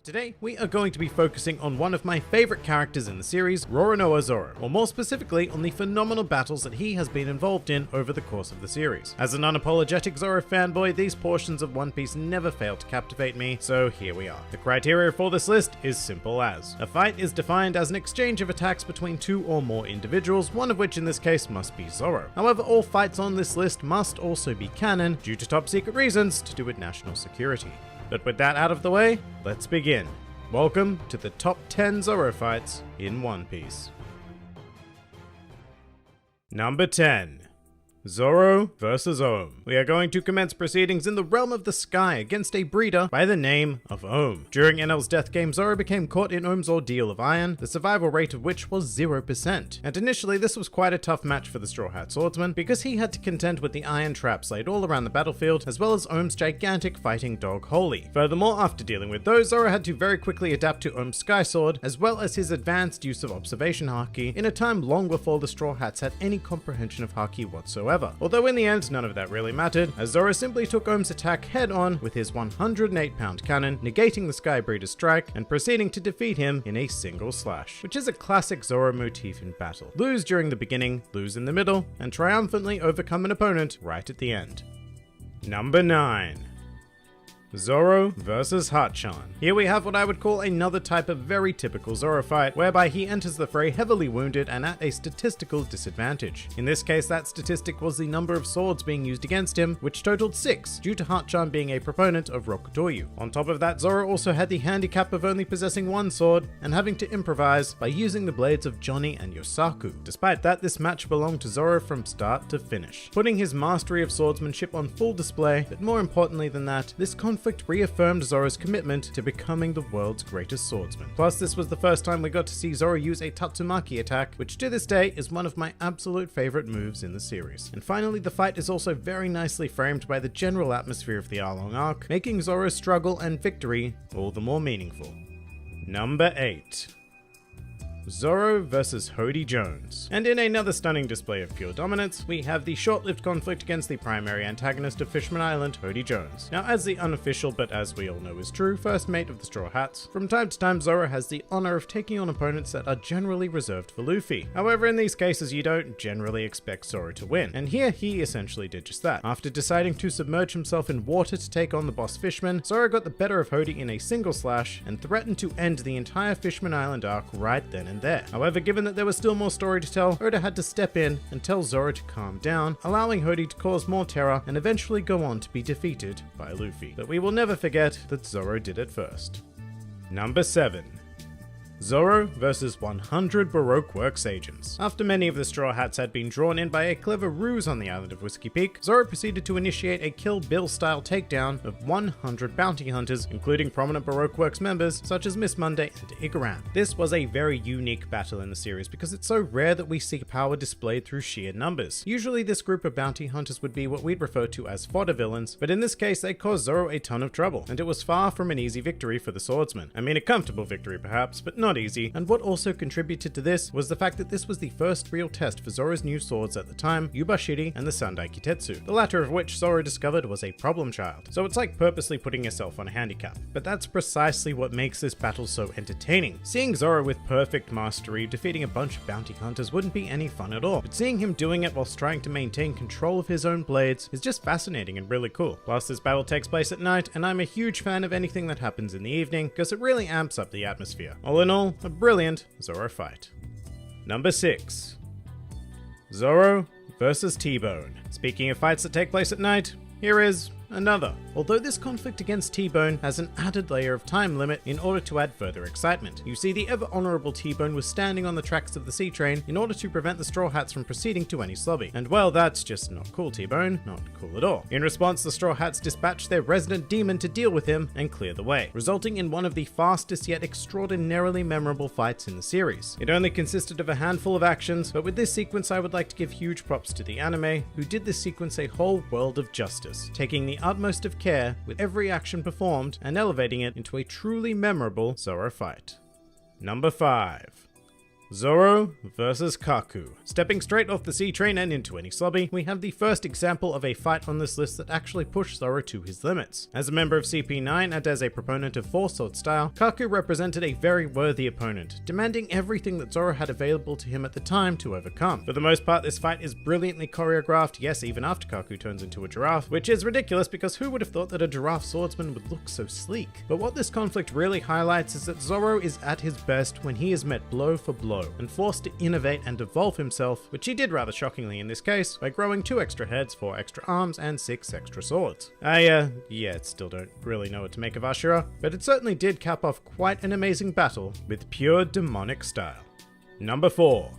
Today, we are going to be focusing on one of my favorite characters in the series, Zoro, or more specifically on the phenomenal battles that he has been involved in over the course of the series. As an unapologetic Zoro fanboy, these portions of One Piece never fail to captivate me, so here we are. The criteria for this list is simple as: a fight is defined as an exchange of attacks between two or more individuals, one of which in this case must be Zoro. However, all fights on this list must also be canon, due to top secret reasons to do with national security. But with that out of the way, let's begin. Welcome to the top 10 Zoro fights in One Piece. Number 10. Zoro vs. Ohm. We are going to commence proceedings in the realm of the sky against a breeder by the name of Ohm. During Enel's death game, Zoro became caught in Ohm's ordeal of iron, the survival rate of which was 0%. And initially this was quite a tough match for the Straw Hat Swordsman, because he had to contend with the iron traps laid all around the battlefield, as well as Ohm's gigantic fighting dog Holy. Furthermore, after dealing with those, Zoro had to very quickly adapt to Ohm's Sky Sword, as well as his advanced use of observation Haki, in a time long before the Straw Hats had any comprehension of Haki whatsoever. Although in the end, none of that really mattered, as Zoro simply took Ohm's attack head on with his 108-pound cannon, negating the Sky Breeder's strike and proceeding to defeat him in a single slash, which is a classic Zoro motif in battle. Lose during the beginning, lose in the middle, and triumphantly overcome an opponent right at the end. Number 9. Zoro vs. Hachan. Here we have what I would call another type of very typical Zoro fight, whereby he enters the fray heavily wounded and at a statistical disadvantage. In this case, that statistic was the number of swords being used against him, which totaled 6, due to Hachan being a proponent of Rokutoryu. On top of that, Zoro also had the handicap of only possessing one sword, and having to improvise by using the blades of Johnny and Yosaku. Despite that, this match belonged to Zoro from start to finish, putting his mastery of swordsmanship on full display, but more importantly than that, this conflict reaffirmed Zoro's commitment to becoming the world's greatest swordsman. Plus, this was the first time we got to see Zoro use a Tatsumaki attack, which to this day is one of my absolute favorite moves in the series. And finally, the fight is also very nicely framed by the general atmosphere of the Arlong arc, making Zoro's struggle and victory all the more meaningful. Number 8. Zoro vs. Hody Jones. And in another stunning display of pure dominance, we have the short-lived conflict against the primary antagonist of Fishman Island, Hody Jones. Now, as the unofficial, but as we all know is true, first mate of the Straw Hats, from time to time Zoro has the honor of taking on opponents that are generally reserved for Luffy. However, in these cases you don't generally expect Zoro to win, and here he essentially did just that. After deciding to submerge himself in water to take on the boss Fishman, Zoro got the better of Hody in a single slash, and threatened to end the entire Fishman Island arc right then and there. However, given that there was still more story to tell, Oda had to step in and tell Zoro to calm down, allowing Hody to cause more terror and eventually go on to be defeated by Luffy. But we will never forget that Zoro did it first. Number 7. Zoro vs. 100 Baroque Works agents. After many of the Straw Hats had been drawn in by a clever ruse on the island of Whiskey Peak, Zoro proceeded to initiate a Kill Bill-style takedown of 100 bounty hunters, including prominent Baroque Works members such as Miss Monday and Igaram. This was a very unique battle in the series because it's so rare that we see power displayed through sheer numbers. Usually this group of bounty hunters would be what we'd refer to as fodder villains, but in this case they caused Zoro a ton of trouble, and it was far from an easy victory for the swordsman. I mean, a comfortable victory perhaps, but not easy, and what also contributed to this was the fact that this was the first real test for Zoro's new swords at the time, Yubashiri and the Sandai Kitetsu, the latter of which Zoro discovered was a problem child. So it's like purposely putting yourself on a handicap. But that's precisely what makes this battle so entertaining. Seeing Zoro with perfect mastery defeating a bunch of bounty hunters wouldn't be any fun at all, but seeing him doing it whilst trying to maintain control of his own blades is just fascinating and really cool. Plus, this battle takes place at night, and I'm a huge fan of anything that happens in the evening because it really amps up the atmosphere. All in all, a brilliant Zoro fight. Number 6. Zoro vs. T-Bone. Speaking of fights that take place at night, here is another. Although this conflict against T-Bone has an added layer of time limit in order to add further excitement. You see, the ever-honorable T-Bone was standing on the tracks of the sea train in order to prevent the Straw Hats from proceeding to any slobby. And well, that's just not cool, T-Bone. Not cool at all. In response, the Straw Hats dispatched their resident demon to deal with him and clear the way, resulting in one of the fastest yet extraordinarily memorable fights in the series. It only consisted of a handful of actions, but with this sequence I would like to give huge props to the anime, who did this sequence a whole world of justice, taking the utmost of care with every action performed and elevating it into a truly memorable Zoro fight. Number 5. Zoro versus Kaku. Stepping straight off the sea train and into any slobby, we have the first example of a fight on this list that actually pushed Zoro to his limits. As a member of CP9 and as a proponent of four-sword style, Kaku represented a very worthy opponent, demanding everything that Zoro had available to him at the time to overcome. For the most part, this fight is brilliantly choreographed, yes, even after Kaku turns into a giraffe, which is ridiculous because who would have thought that a giraffe swordsman would look so sleek? But what this conflict really highlights is that Zoro is at his best when he is met blow for blow and forced to innovate and evolve himself, which he did rather shockingly in this case, by growing 2 extra heads, 4 extra arms, and 6 extra swords. I still don't really know what to make of Ashura, but it certainly did cap off quite an amazing battle with pure demonic style. Number 4.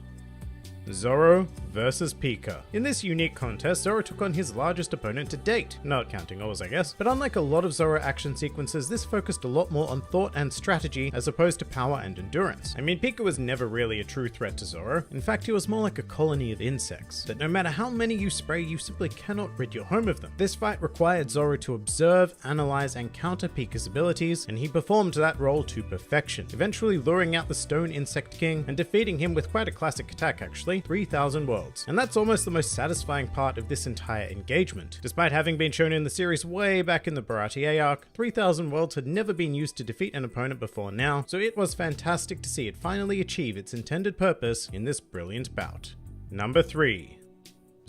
Zoro versus Pika. In this unique contest, Zoro took on his largest opponent to date, not counting Oz I guess, but unlike a lot of Zoro action sequences, this focused a lot more on thought and strategy as opposed to power and endurance. I mean, Pika was never really a true threat to Zoro. In fact, he was more like a colony of insects, that no matter how many you spray, you simply cannot rid your home of them. This fight required Zoro to observe, analyze, and counter Pika's abilities, and he performed that role to perfection, eventually luring out the Stone Insect King and defeating him with quite a classic attack actually, 3,000 worlds. And that's almost the most satisfying part of this entire engagement. Despite having been shown in the series way back in the Baratie arc, 3,000 worlds had never been used to defeat an opponent before now, so it was fantastic to see it finally achieve its intended purpose in this brilliant bout. Number 3.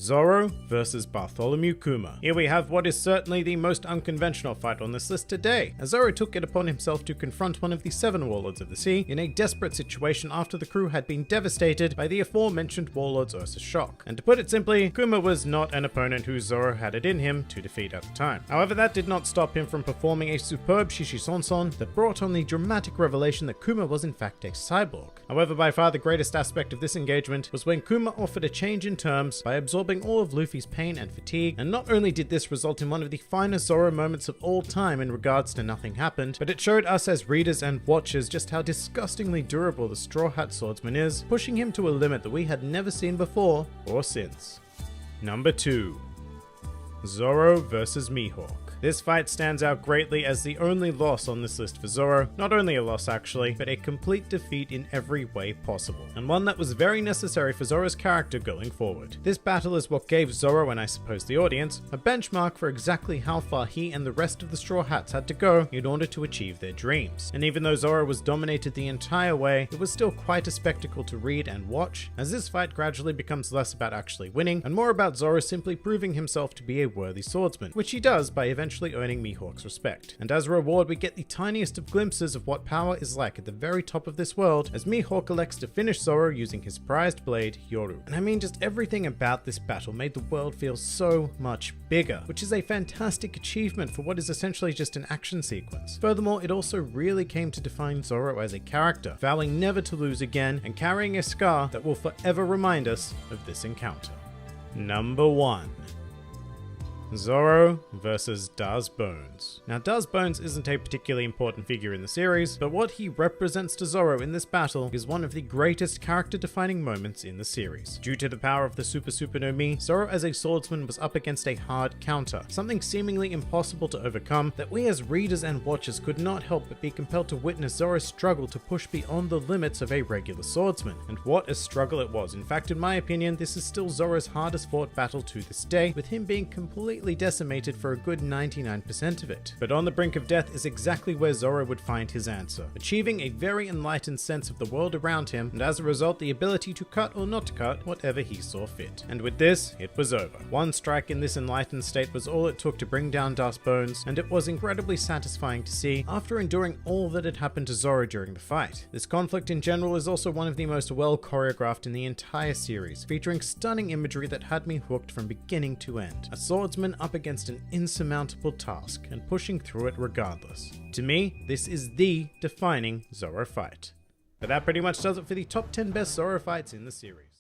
Zoro versus Bartholomew Kuma. Here we have what is certainly the most unconventional fight on this list today, as Zoro took it upon himself to confront one of the 7 warlords of the sea in a desperate situation after the crew had been devastated by the aforementioned warlord's Ursa shock. And to put it simply, Kuma was not an opponent who Zoro had it in him to defeat at the time. However, that did not stop him from performing a superb Shishisonson that brought on the dramatic revelation that Kuma was in fact a cyborg. However, by far the greatest aspect of this engagement was when Kuma offered a change in terms by absorbing all of Luffy's pain and fatigue, and not only did this result in one of the finest Zoro moments of all time in regards to nothing happened, but it showed us as readers and watchers just how disgustingly durable the Straw Hat Swordsman is, pushing him to a limit that we had never seen before or since. Number 2. Zoro versus Mihawk. This fight stands out greatly as the only loss on this list for Zoro, not only a loss actually, but a complete defeat in every way possible, and one that was very necessary for Zoro's character going forward. This battle is what gave Zoro, and I suppose the audience, a benchmark for exactly how far he and the rest of the Straw Hats had to go in order to achieve their dreams. And even though Zoro was dominated the entire way, it was still quite a spectacle to read and watch, as this fight gradually becomes less about actually winning, and more about Zoro simply proving himself to be a worthy swordsman, which he does by eventually earning Mihawk's respect. And as a reward, we get the tiniest of glimpses of what power is like at the very top of this world, as Mihawk elects to finish Zoro using his prized blade, Yoru. And I mean, just everything about this battle made the world feel so much bigger, which is a fantastic achievement for what is essentially just an action sequence. Furthermore, it also really came to define Zoro as a character, vowing never to lose again and carrying a scar that will forever remind us of this encounter. Number 1. Zoro versus Daz Bones. Now, Daz Bones isn't a particularly important figure in the series, but what he represents to Zoro in this battle is one of the greatest character-defining moments in the series. Due to the power of the Super no Mi, Zoro as a swordsman was up against a hard counter, something seemingly impossible to overcome that we as readers and watchers could not help but be compelled to witness Zoro's struggle to push beyond the limits of a regular swordsman. And what a struggle it was. In fact, in my opinion, this is still Zoro's hardest fought battle to this day, with him being completely decimated for a good 99% of it. But on the brink of death is exactly where Zoro would find his answer, achieving a very enlightened sense of the world around him, and as a result the ability to cut or not cut whatever he saw fit. And with this, it was over. One strike in this enlightened state was all it took to bring down Daz Bones, and it was incredibly satisfying to see after enduring all that had happened to Zoro during the fight. This conflict in general is also one of the most well choreographed in the entire series, featuring stunning imagery that had me hooked from beginning to end. A swordsman up against an insurmountable task and pushing through it regardless. To me, this is the defining Zoro fight. But that pretty much does it for the top 10 best Zoro fights in the series.